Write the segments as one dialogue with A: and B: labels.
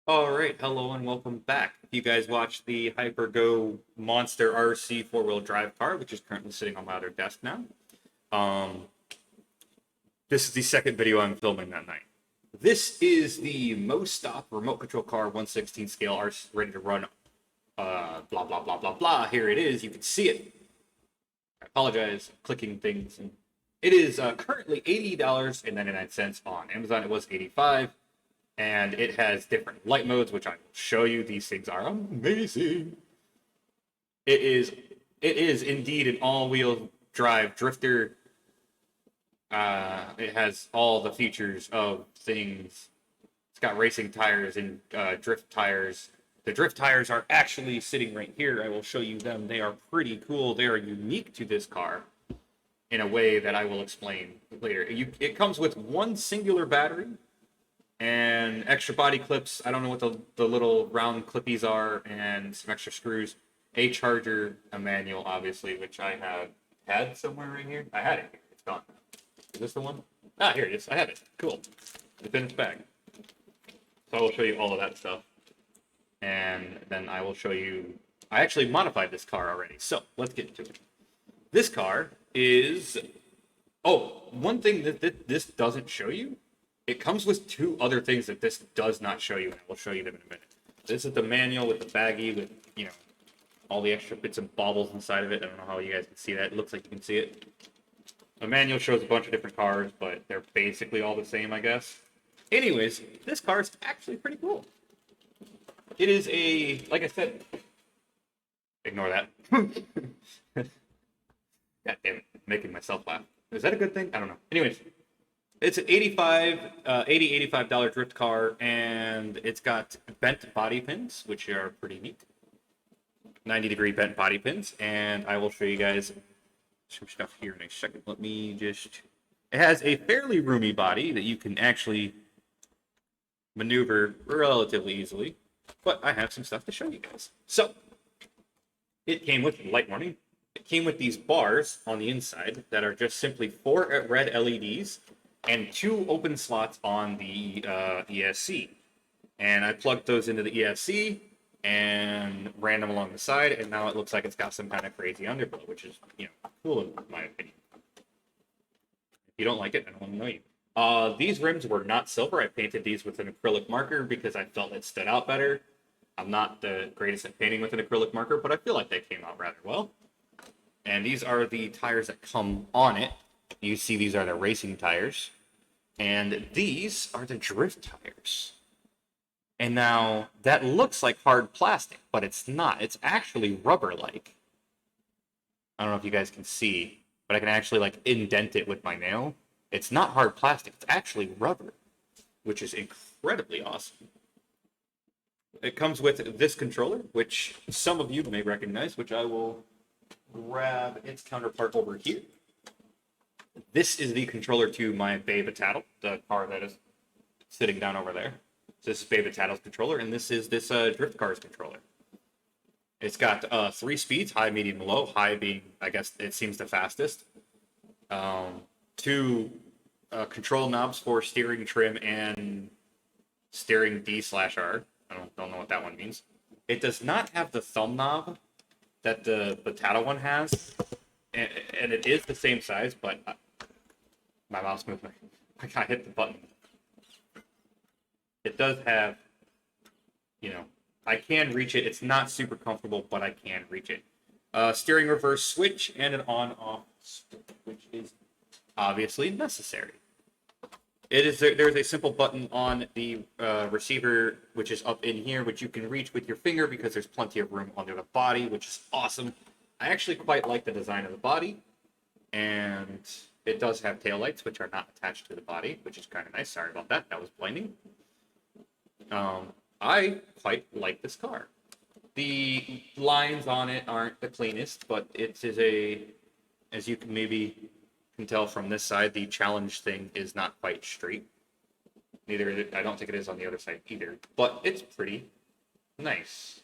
A: All right, hello and welcome back. If you guys watched the HyperGo Monster RC four-wheel drive car, which is currently sitting on my other desk now, um, this is the second video I'm filming that night. This is the Mostop Remote Control Car 116 scale RC ready to run. Blah blah blah blah blah. Here it is. You can see it. I apologize, clicking things. And it is currently $80.99 on Amazon. It was $85. And it has different light modes, which I will show you. These things are amazing. It is indeed an all-wheel drive drifter. It has all the features of things. It's got racing tires and drift tires. The drift tires are actually sitting right here. I will show you them. They are pretty cool. They are unique to this car in a way that I will explain later. It comes with one singular battery and extra body clips. I don't know what the little round clippies are, and some extra screws, a charger, a manual, obviously, which I have had somewhere right here. I had it here. It's gone. Is this the one? Ah, here it is. I have it. Cool. The finished bag. So I will show you all of that stuff. And then I will show you... I actually modified this car already, so let's get into it. This car is... Oh, one thing that this doesn't show you, it comes with two other things that this does not show you, and we'll show you them in a minute. This is the manual with the baggie with, all the extra bits and baubles inside of it. I don't know how you guys can see that. It looks like you can see it. The manual shows a bunch of different cars, but they're basically all the same, I guess. Anyways, this car is actually pretty cool. It is a, like I said, ignore that. God damn it, making myself laugh. Is that a good thing? I don't know. Anyways. It's an $85 drift car, and it's got bent body pins, which are pretty neat. 90-degree bent body pins, and I will show you guys some stuff here in a second. Let me just... It has a fairly roomy body that you can actually maneuver relatively easily, but I have some stuff to show you guys. So, it came with light warning. It came with these bars on the inside that are just simply 4 red LEDs, and 2 open slots on the ESC. And I plugged those into the ESC and ran them along the side, and now it looks like it's got some kind of crazy underglow, which is, cool in my opinion. If you don't like it, I don't want to know you. These rims were not silver. I painted these with an acrylic marker because I felt it stood out better. I'm not the greatest at painting with an acrylic marker, but I feel like they came out rather well. And these are the tires that come on it. You see these are the racing tires, and these are the drift tires. And now, that looks like hard plastic, but it's not. It's actually rubber-like. I don't know if you guys can see, but I can actually, indent it with my nail. It's not hard plastic. It's actually rubber, which is incredibly awesome. It comes with this controller, which some of you may recognize, which I will grab its counterpart over here. This is the controller to my Babe Tattle, the car that is sitting down over there. So this is Babe Tattle's controller, and this is this drift car's controller. It's got 3 speeds, high, medium, low. High being, I guess, it seems the fastest. 2 control knobs for steering, trim, and steering D/R. I don't know what that one means. It does not have the thumb knob that the Tattle one has. And it is the same size, but my mouse moved. I hit the button. It does have, I can reach it. It's not super comfortable, but I can reach it. Steering reverse switch and an on-off switch, which is obviously necessary. There's a simple button on the receiver, which is up in here, which you can reach with your finger because there's plenty of room under the body, which is awesome. I actually quite like the design of the body, and it does have taillights, which are not attached to the body, which is kind of nice. Sorry about that. That was blinding. I quite like this car. The lines on it aren't the cleanest, but it is as you can tell from this side, the challenge thing is not quite straight. I don't think it is on the other side either, but it's pretty nice.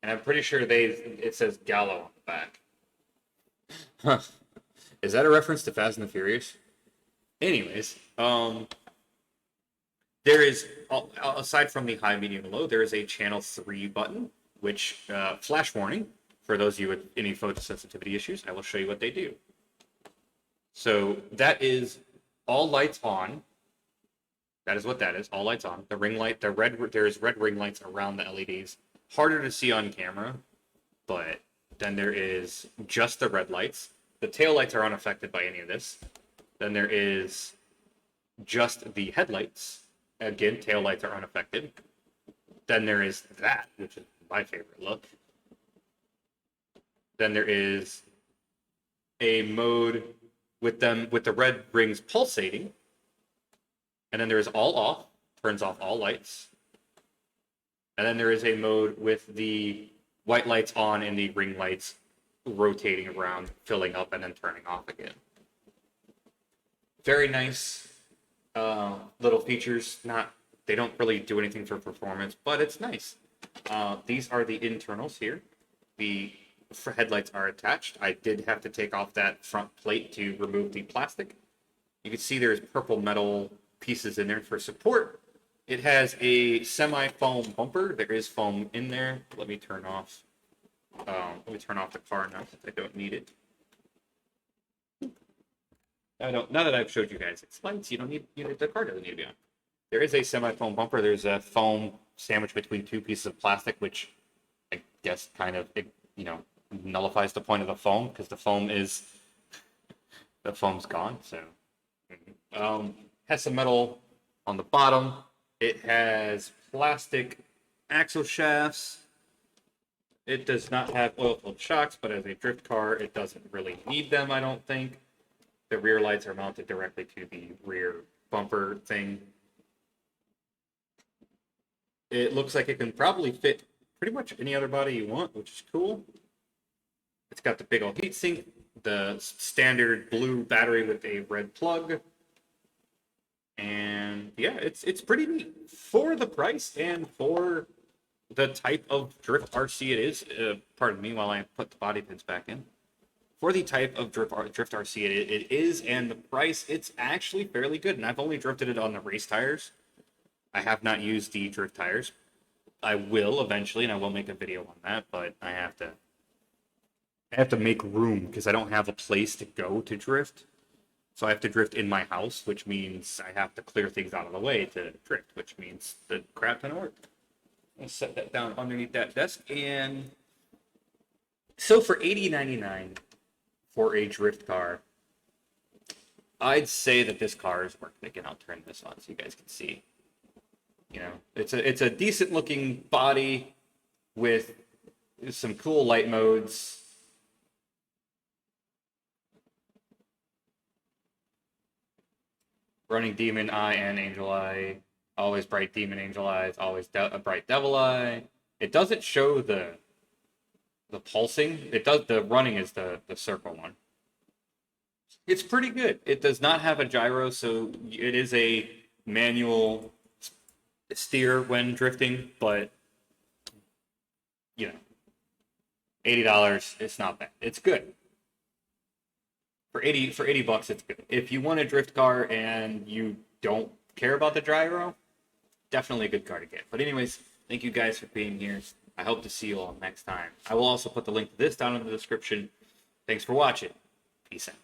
A: And I'm pretty sure it says Gallo on the back. Huh. Is that a reference to Fast and the Furious? Anyways, There is, aside from the high, medium, and low, there is a channel 3 button, which, flash warning, for those of you with any photosensitivity issues, I will show you what they do. So that is all lights on. That is what that is, all lights on. The ring light, there's red ring lights around the LEDs. Harder to see on camera, but then there is just the red lights. The tail lights are unaffected by any of this. Then there is just the headlights. Again, tail lights are unaffected. Then there is that, which is my favorite look. Then there is a mode with the red rings pulsating. And then there is all off, turns off all lights. And then there is a mode with the white lights on and the ring lights rotating around, filling up, and then turning off again. Very nice little features. They don't really do anything for performance, but it's nice. These are the internals here. The headlights are attached. I did have to take off that front plate to remove the plastic. You can see there's purple metal pieces in there for support. It has a semi-foam bumper. There is foam in there. Let me turn off the car now since I don't need it. Now that I've showed you guys its lights, the car doesn't need to be on. There is a semi-foam bumper. There's a foam sandwiched between two pieces of plastic, which I guess kind of, nullifies the point of the foam, because the foam's gone. So, has some metal on the bottom. It has plastic axle shafts. It does not have oil-filled shocks, but as a drift car, it doesn't really need them, I don't think. The rear lights are mounted directly to the rear bumper thing. It looks like it can probably fit pretty much any other body you want, which is cool. It's got the big old heatsink, the standard blue battery with a red plug. And yeah, it's pretty neat for the price and for the type of drift RC it is. Pardon me while I put the body pins back in. For the type of drift RC it is, and the price, it's actually fairly good. And I've only drifted it on the race tires. I have not used the drift tires. I will eventually, and I will make a video on that, but I have to make room because I don't have a place to go to drift. So I have to drift in my house, which means I have to clear things out of the way to drift, which means the crap ton of work. I'll set that down underneath that desk. And so for $80.99 for a drift car, I'd say that this car is worth it. Again, I'll turn this on so you guys can see. It's a decent looking body with some cool light modes. Running Demon Eye and Angel Eye. Always bright Demon Angel Eyes. Always a bright Devil Eye. It doesn't show the pulsing. It does. The running is the circle one. It's pretty good. It does not have a gyro, so it is a manual steer when drifting, but $80, it's not bad. It's good. For 80 bucks, it's good. If you want a drift car and you don't care about the gyro, definitely a good car to get. But anyways, thank you guys for being here. I hope to see you all next time. I will also put the link to this down in the description. Thanks for watching. Peace out.